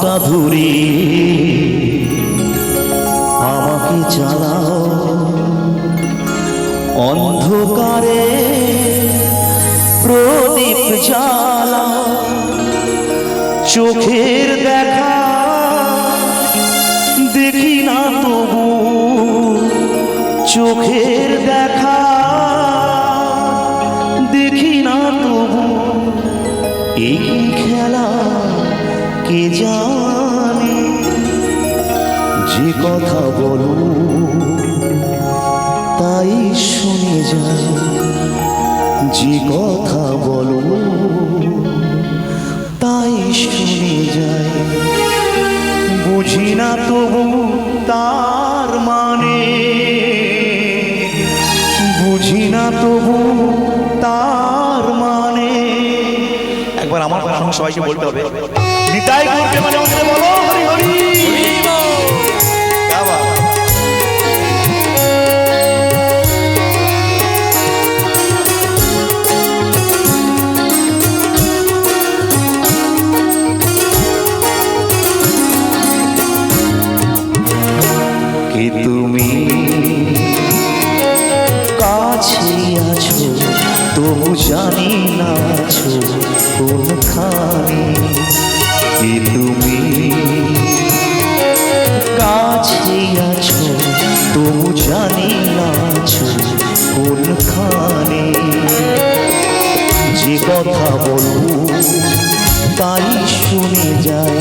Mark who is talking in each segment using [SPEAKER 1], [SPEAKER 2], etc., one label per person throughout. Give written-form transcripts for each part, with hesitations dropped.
[SPEAKER 1] হাতটা ধরে আমাকে চালাও অন্ধকারে প্রদীপ জ্বালাও চোখের দেখা দেখি না তবু চোখের দেখা দেখি না তবু এই খেলা কে জানে যে কথা বলো তাই শুনে যায় যে কথা বলো তাই শুনে যায় বুঝি না তবু তার মানে বুঝি না তবু তার মানে একবার আমার প্রসঙ্গ সবাইকে বলতে হবে নিতাই করতে মানে বলো হরি হরি কে তুমি কাছে আছো তবু জানি না আছো কোনখানে কে তুমি কাছে আছো তবু জানি না আছো কোনখানে যে কথা বলো তাই শুনে যায়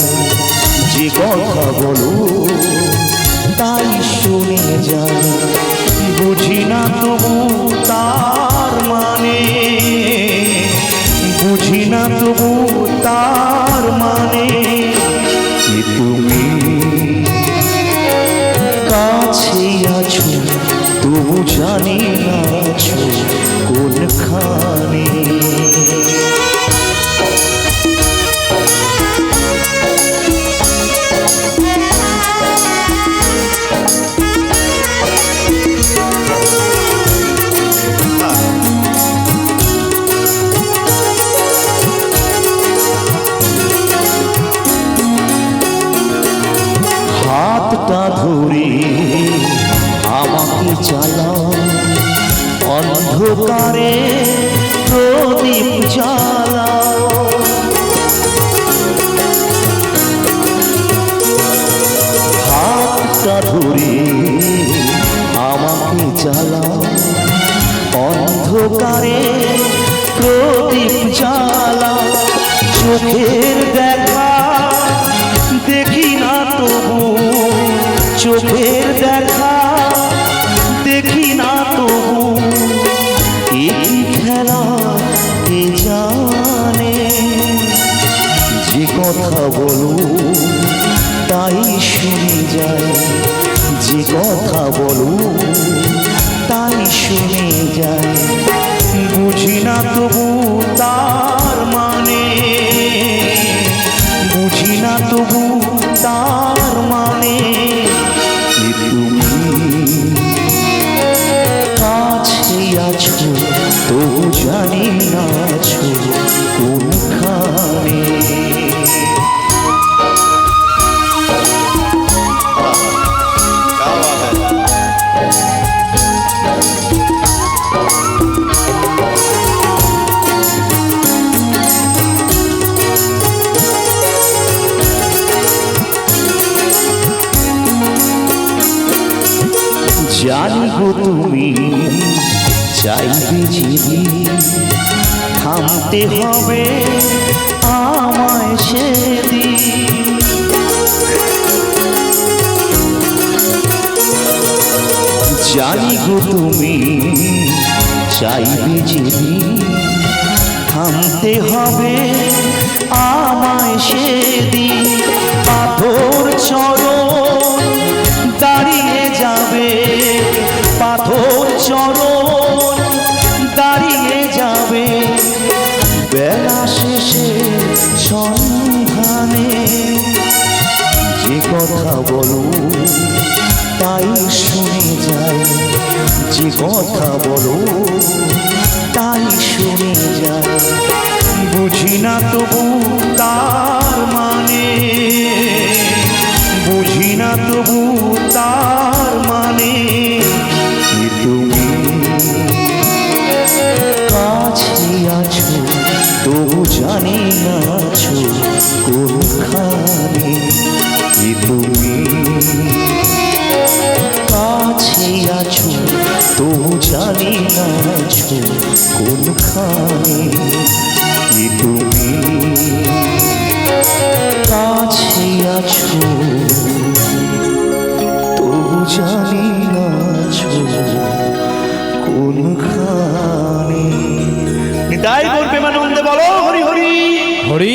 [SPEAKER 1] যে কথা বলো তাই শুনে যায় বুঝি না তবু তার মানে বুঝি না তবু তার মানে তুমি কাছে আছো তবু জানি না আছো কোনখানে হাতটা ধরে আমাকে চালাও অন্ধকারে প্রদীপ জ্বালাও হাতটা ধরে আমাকে চালাও অন্ধকারে প্রদীপ জ্বালাও চোখের দেখা দেখি না তবু চোখের দেখা দেখি না তবু এই খেলা কে জানে যে কথা বলো তাই শুনে যায় যে কথা বলো তাই শুনে যায় বুঝি না তবু তার মানে বুঝি না তবু তার মানে তুমি কাছে আছো তবু জানি না আছো কোনখানে জানি গো তুমি চাইবে যদি থামতে হবে আমায় সেদিন জানি গো তুমি চাইবে যদি থামতে হবে আমায় সেদিন পাথর চরণ দাঁড়িয়ে যাবে পাথর চরণ দাঁড়িয়ে যাবে বেলা শেষে সন্ধানে যে কথা বলো তাই শুনে যায় যে কথা বলো তাই শুনে যায় বুঝি না তবু তার মানে না তবু তার মানে কি তুমি কাছে আছো তবু জানি না আছো কোনখানে কি তুমি কাছে আছো তবু জানি না আছো কোনখানে কি তুমি কাছে আছো তবু জানি না আছো কোনখানে। নিতাই গৌর প্রেমানন্দে বলো হরি হরি
[SPEAKER 2] হরি